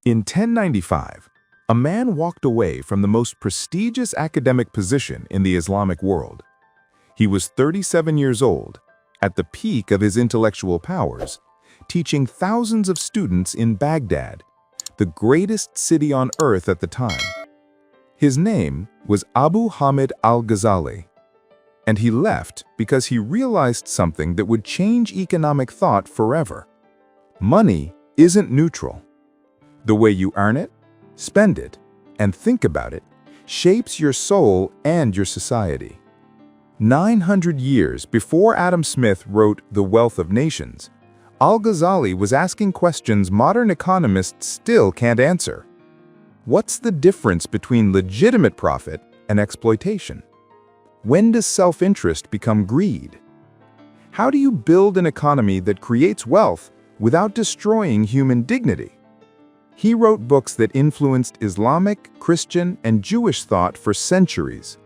In 1095, a man walked away from the most prestigious academic position in the Islamic world. He was 37 years old, at the peak of his intellectual powers, teaching thousands of students in Baghdad, the greatest city on earth at the time. His name was Abu Hamid Al-Ghazali, and he left because he realized something that would change economic thought forever. Money isn't neutral. The way you earn it, spend it, and think about it shapes your soul and your society. 900 years before Adam Smith wrote The Wealth of Nations, Al-Ghazali was asking questions modern economists still can't answer. What's the difference between legitimate profit and exploitation? When does self-interest become greed? How do you build an economy that creates wealth without destroying human dignity? He wrote books that influenced Islamic, Christian, and Jewish thought for centuries.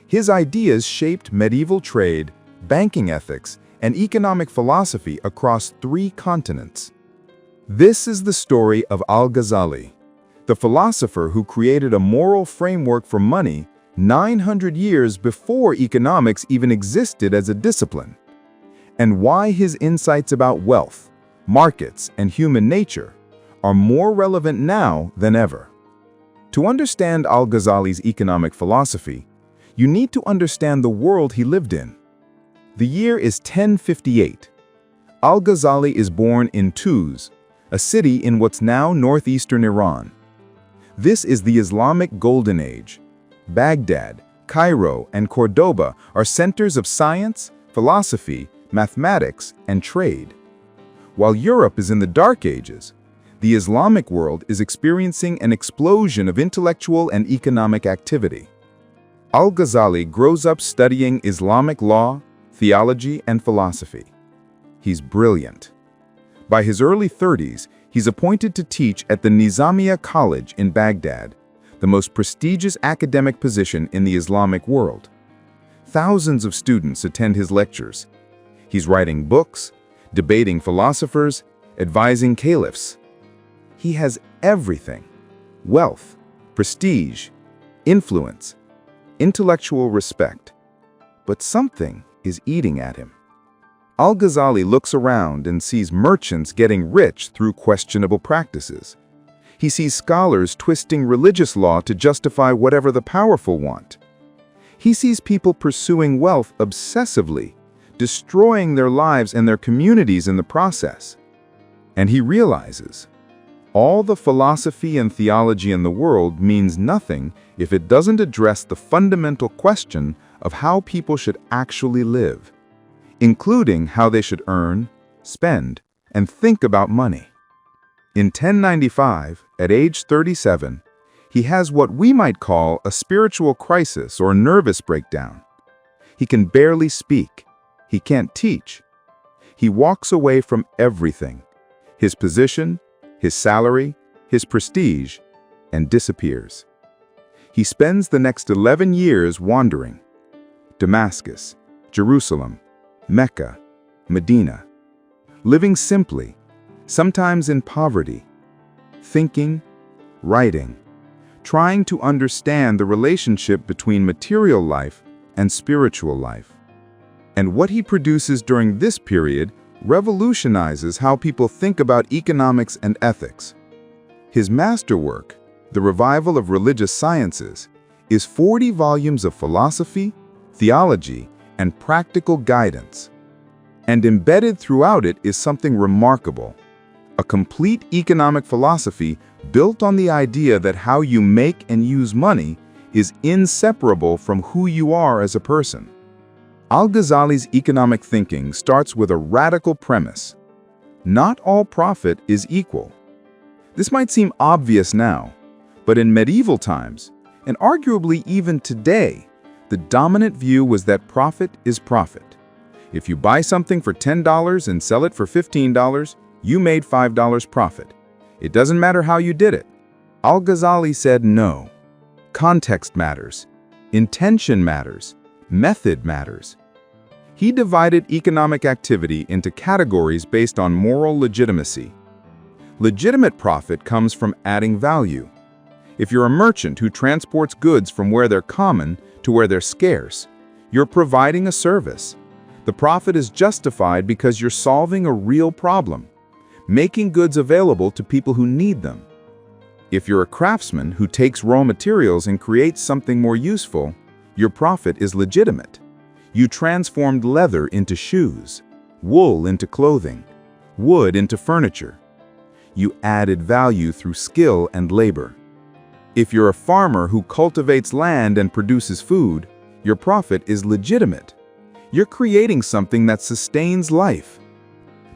His ideas shaped medieval trade, banking ethics, and economic philosophy across 3 continents. This is the story of Al-Ghazali, the philosopher who created a moral framework for money 900 years before economics even existed as a discipline, and why his insights about wealth, markets, and human nature are more relevant now than ever. To understand Al-Ghazali's economic philosophy, you need to understand the world he lived in. The year is 1058. Al-Ghazali is born in Tuz, a city in what's now northeastern Iran. This is the Islamic Golden Age. Baghdad, Cairo, and Cordoba are centers of science, philosophy, mathematics, and trade. While Europe is in the Dark Ages, the Islamic world is experiencing an explosion of intellectual and economic activity. Al-Ghazali grows up studying Islamic law, theology, and philosophy. He's brilliant. By his early 30s, he's appointed to teach at the Nizamiya College in Baghdad, the most prestigious academic position in the Islamic world. Thousands of students attend his lectures. He's writing books, debating philosophers, advising caliphs. He has everything: wealth, prestige, influence, intellectual respect. But something is eating at him. Al-Ghazali looks around and sees merchants getting rich through questionable practices. He sees scholars twisting religious law to justify whatever the powerful want. He sees people pursuing wealth obsessively, destroying their lives and their communities in the process. And he realizes, all the philosophy and theology in the world means nothing if it doesn't address the fundamental question of how people should actually live, including how they should earn, spend, and think about money. In 1095, at age 37, he has what we might call a spiritual crisis or nervous breakdown. He can barely speak. He can't teach. He walks away from everything: his position, his salary, his prestige, and disappears. He spends the next 11 years wandering: Damascus, Jerusalem, Mecca, Medina, living simply, sometimes in poverty, thinking, writing, trying to understand the relationship between material life and spiritual life. And what he produces during this period revolutionizes how people think about economics and ethics. His masterwork, The Revival of Religious Sciences, is 40 volumes of philosophy, theology, and practical guidance. And embedded throughout it is something remarkable: a complete economic philosophy built on the idea that how you make and use money is inseparable from who you are as a person. Al-Ghazali's economic thinking starts with a radical premise: not all profit is equal. This might seem obvious now, but in medieval times, and arguably even today, the dominant view was that profit is profit. If you buy something for $10 and sell it for $15, you made $5 profit. It doesn't matter how you did it. Al-Ghazali said no. Context matters. Intention matters. Method matters. He divided economic activity into categories based on moral legitimacy. Legitimate profit comes from adding value. If you're a merchant who transports goods from where they're common to where they're scarce, you're providing a service. The profit is justified because you're solving a real problem, making goods available to people who need them. If you're a craftsman who takes raw materials and creates something more useful, your profit is legitimate. You transformed leather into shoes, wool into clothing, wood into furniture. You added value through skill and labor. If you're a farmer who cultivates land and produces food, your profit is legitimate. You're creating something that sustains life.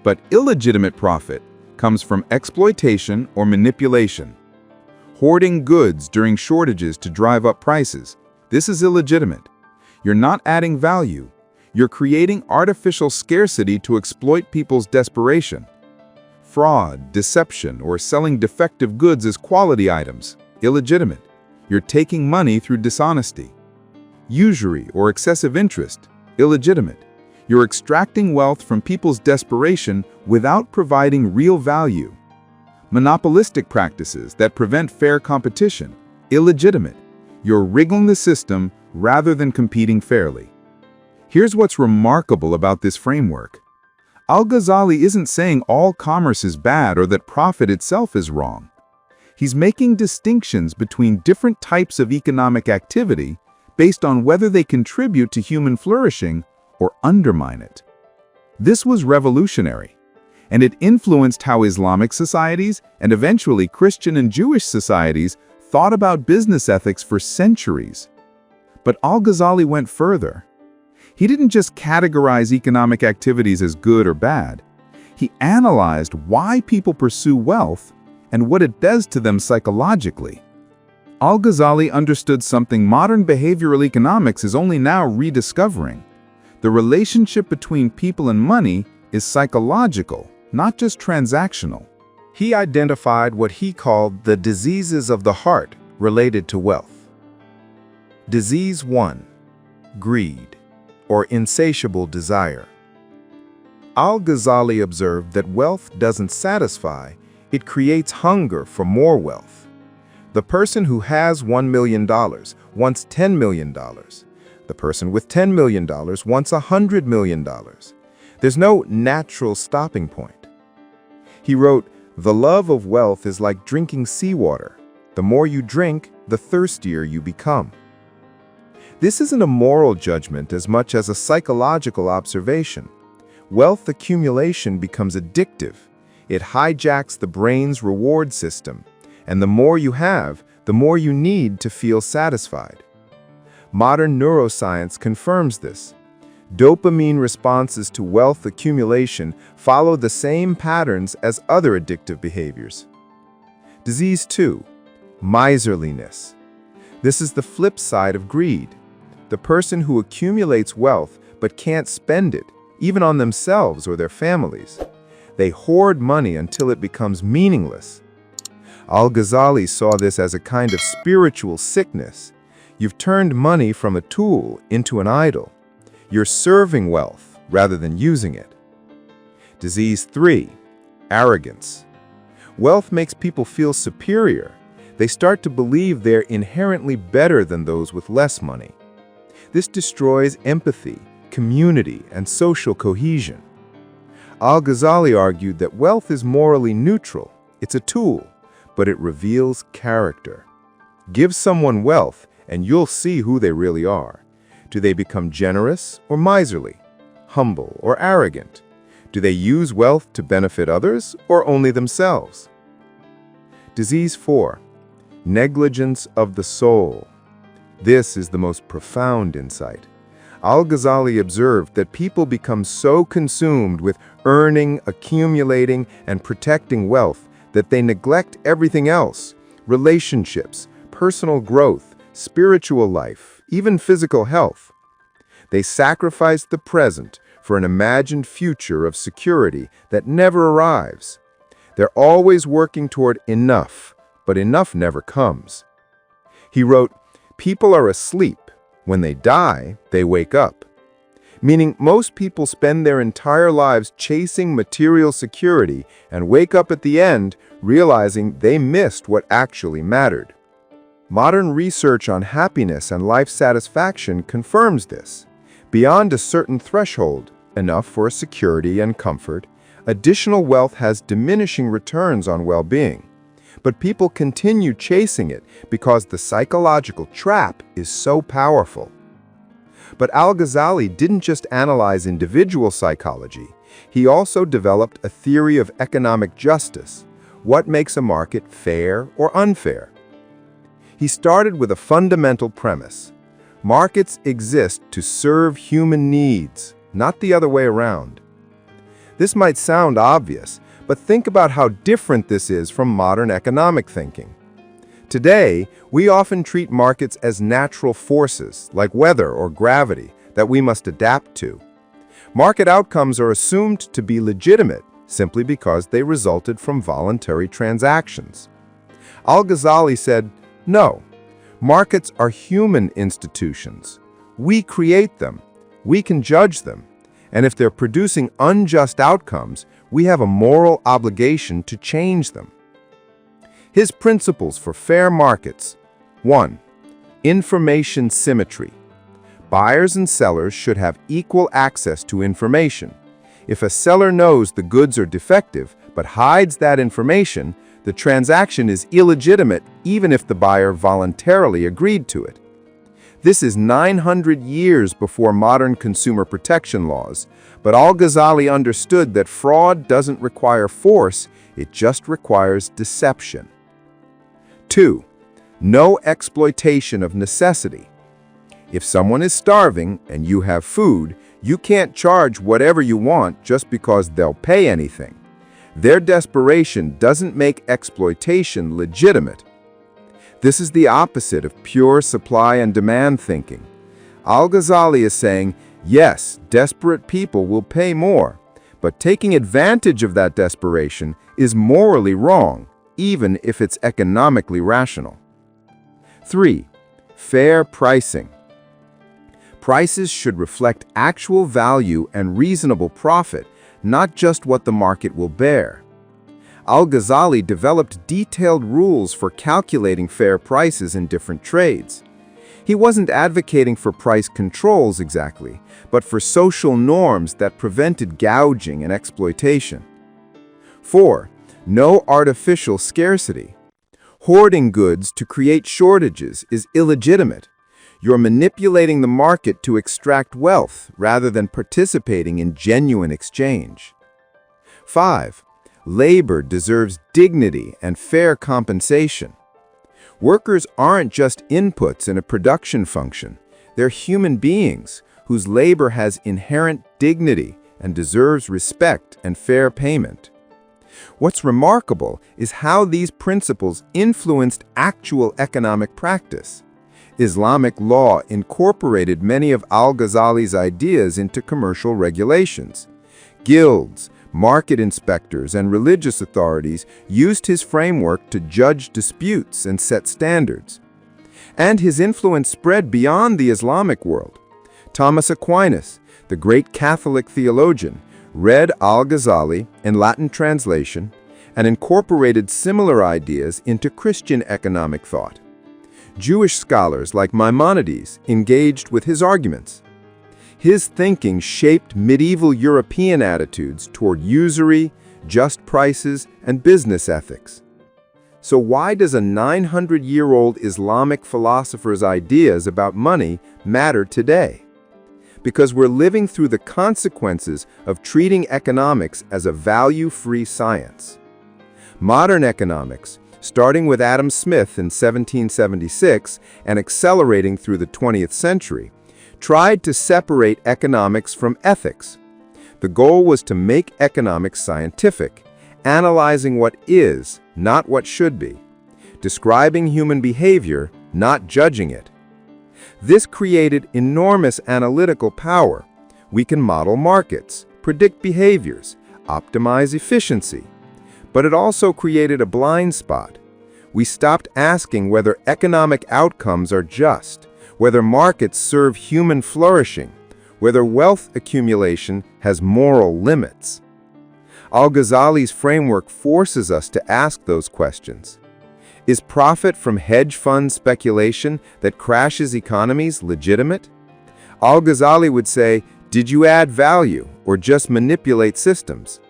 But illegitimate profit comes from exploitation or manipulation. Hoarding goods during shortages to drive up prices. This is illegitimate. You're not adding value. You're creating artificial scarcity to exploit people's desperation. Fraud, deception, or selling defective goods as quality items. Illegitimate. You're taking money through dishonesty. Usury or excessive interest. Illegitimate. You're extracting wealth from people's desperation without providing real value. Monopolistic practices that prevent fair competition. Illegitimate. You're wriggling the system rather than competing fairly. Here's what's remarkable about this framework. Al-Ghazali isn't saying all commerce is bad or that profit itself is wrong. He's making distinctions between different types of economic activity based on whether they contribute to human flourishing or undermine it. This was revolutionary, and it influenced how Islamic societies and eventually Christian and Jewish societies thought about business ethics for centuries. But Al-Ghazali went further. He didn't just categorize economic activities as good or bad. He analyzed why people pursue wealth and what it does to them psychologically. Al-Ghazali understood something modern behavioral economics is only now rediscovering. The relationship between people and money is psychological, not just transactional. He identified what he called the diseases of the heart related to wealth. Disease 1. Greed, or insatiable desire. Al-Ghazali observed that wealth doesn't satisfy, it creates hunger for more wealth. The person who has $1 million wants $10 million. The person with $10 million wants $100 million. There's no natural stopping point. He wrote, "The love of wealth is like drinking seawater. The more you drink, the thirstier you become." This isn't a moral judgment as much as a psychological observation. Wealth accumulation becomes addictive. It hijacks the brain's reward system, and the more you have, the more you need to feel satisfied. Modern neuroscience confirms this. Dopamine responses to wealth accumulation follow the same patterns as other addictive behaviors. Disease 2. Miserliness. This is the flip side of greed. The person who accumulates wealth but can't spend it, even on themselves or their families. They hoard money until it becomes meaningless. Al-Ghazali saw this as a kind of spiritual sickness. You've turned money from a tool into an idol. You're serving wealth rather than using it. Disease 3. Arrogance. Wealth makes people feel superior. They start to believe they're inherently better than those with less money. This destroys empathy, community, and social cohesion. Al-Ghazali argued that wealth is morally neutral. It's a tool, but it reveals character. Give someone wealth, and you'll see who they really are. Do they become generous or miserly, humble or arrogant? Do they use wealth to benefit others or only themselves? Disease 4. Negligence of the soul. This is the most profound insight. Al-Ghazali observed that people become so consumed with earning, accumulating, and protecting wealth that they neglect everything else: relationships, personal growth, spiritual life, even physical health. They sacrifice the present for an imagined future of security that never arrives. They're always working toward enough, but enough never comes. He wrote, "People are asleep. When they die, they wake up." Meaning most people spend their entire lives chasing material security and wake up at the end realizing they missed what actually mattered. Modern research on happiness and life satisfaction confirms this. Beyond a certain threshold, enough for security and comfort, additional wealth has diminishing returns on well-being. But people continue chasing it because the psychological trap is so powerful. But Al-Ghazali didn't just analyze individual psychology. He also developed a theory of economic justice. What makes a market fair or unfair? He started with a fundamental premise. Markets exist to serve human needs, not the other way around. This might sound obvious, but think about how different this is from modern economic thinking. Today, we often treat markets as natural forces, like weather or gravity, that we must adapt to. Market outcomes are assumed to be legitimate simply because they resulted from voluntary transactions. Al-Ghazali said, no, markets are human institutions. We create them. We can judge them. And if they're producing unjust outcomes, we have a moral obligation to change them. His principles for fair markets. 1. Information symmetry. Buyers and sellers should have equal access to information. If a seller knows the goods are defective but hides that information, the transaction is illegitimate even if the buyer voluntarily agreed to it. This is 900 years before modern consumer protection laws, but Al-Ghazali understood that fraud doesn't require force, it just requires deception. 2. No exploitation of necessity. If someone is starving and you have food, you can't charge whatever you want just because they'll pay anything. Their desperation doesn't make exploitation legitimate. This is the opposite of pure supply and demand thinking. Al-Ghazali is saying, yes, desperate people will pay more, but taking advantage of that desperation is morally wrong, even if it's economically rational. 3. Fair pricing. Prices should reflect actual value and reasonable profit, not just what the market will bear. Al-Ghazali developed detailed rules for calculating fair prices in different trades. He wasn't advocating for price controls exactly, but for social norms that prevented gouging and exploitation. 4. No artificial scarcity. Hoarding goods to create shortages is illegitimate. You're manipulating the market to extract wealth rather than participating in genuine exchange. 5. Labor deserves dignity and fair compensation. Workers aren't just inputs in a production function. They're human beings whose labor has inherent dignity and deserves respect and fair payment. What's remarkable is how these principles influenced actual economic practice. Islamic law incorporated many of Al-Ghazali's ideas into commercial regulations. Guilds, market inspectors, and religious authorities used his framework to judge disputes and set standards. And his influence spread beyond the Islamic world. Thomas Aquinas, the great Catholic theologian, read Al-Ghazali in Latin translation and incorporated similar ideas into Christian economic thought. Jewish scholars like Maimonides engaged with his arguments. His thinking shaped medieval European attitudes toward usury, just prices, and business ethics. So why does a 900-year-old Islamic philosopher's ideas about money matter today? Because we're living through the consequences of treating economics as a value-free science. Modern economics, starting with Adam Smith in 1776 and accelerating through the 20th century, tried to separate economics from ethics. The goal was to make economics scientific, analyzing what is, not what should be, describing human behavior, not judging it. This created enormous analytical power. We can model markets, predict behaviors, optimize efficiency. But it also created a blind spot. We stopped asking whether economic outcomes are just, whether markets serve human flourishing, whether wealth accumulation has moral limits. Al-Ghazali's framework forces us to ask those questions. Is profit from hedge fund speculation that crashes economies legitimate? Al-Ghazali would say, did you add value or just manipulate systems?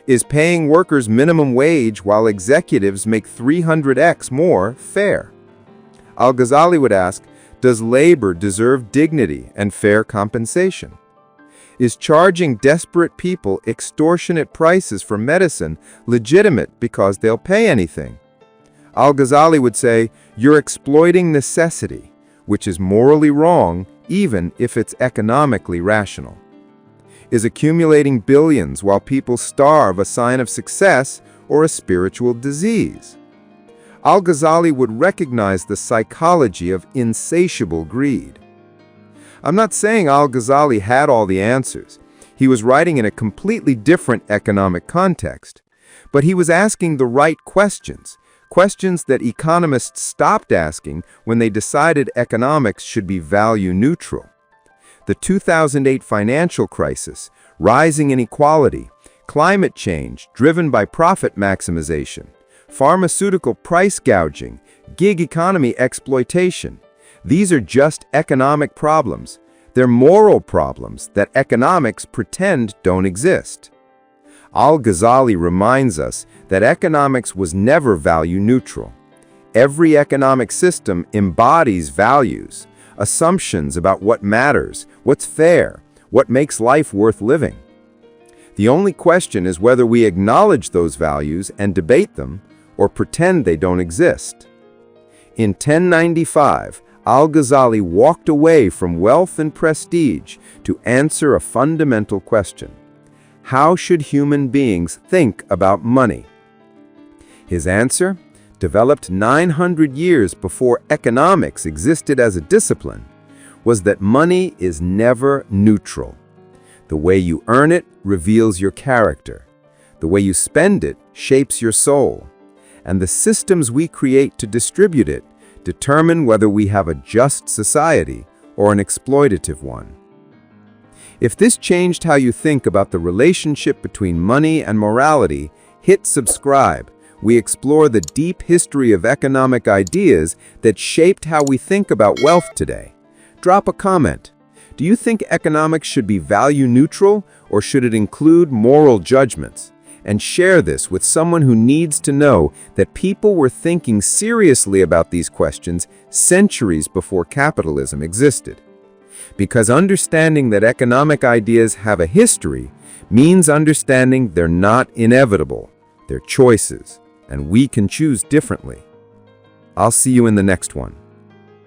Is paying workers minimum wage while executives make 300x more fair? Al-Ghazali would ask, does labor deserve dignity and fair compensation? Is charging desperate people extortionate prices for medicine legitimate because they'll pay anything? Al-Ghazali would say, you're exploiting necessity, which is morally wrong even if it's economically rational. Is accumulating billions while people starve a sign of success or a spiritual disease? Al-Ghazali would recognize the psychology of insatiable greed. I'm not saying Al-Ghazali had all the answers. He was writing in a completely different economic context. But he was asking the right questions, questions that economists stopped asking when they decided economics should be value neutral. The 2008 financial crisis, rising inequality, climate change driven by profit maximization, pharmaceutical price gouging, gig economy exploitation. These are just economic problems. They're moral problems that economics pretend don't exist. Al-Ghazali reminds us that economics was never value neutral. Every economic system embodies values, assumptions about what matters, what's fair, what makes life worth living. The only question is whether we acknowledge those values and debate them, or pretend they don't exist. In 1095, Al-Ghazali walked away from wealth and prestige to answer a fundamental question. How should human beings think about money? His answer, developed 900 years before economics existed as a discipline, was that money is never neutral. The way you earn it reveals your character. The way you spend it shapes your soul. And the systems we create to distribute it determine whether we have a just society or an exploitative one. If this changed how you think about the relationship between money and morality, hit subscribe. We explore the deep history of economic ideas that shaped how we think about wealth today. Drop a comment. Do you think economics should be value neutral, or should it include moral judgments? And share this with someone who needs to know that people were thinking seriously about these questions centuries before capitalism existed. Because understanding that economic ideas have a history means understanding they're not inevitable, they're choices, and we can choose differently. I'll see you in the next one.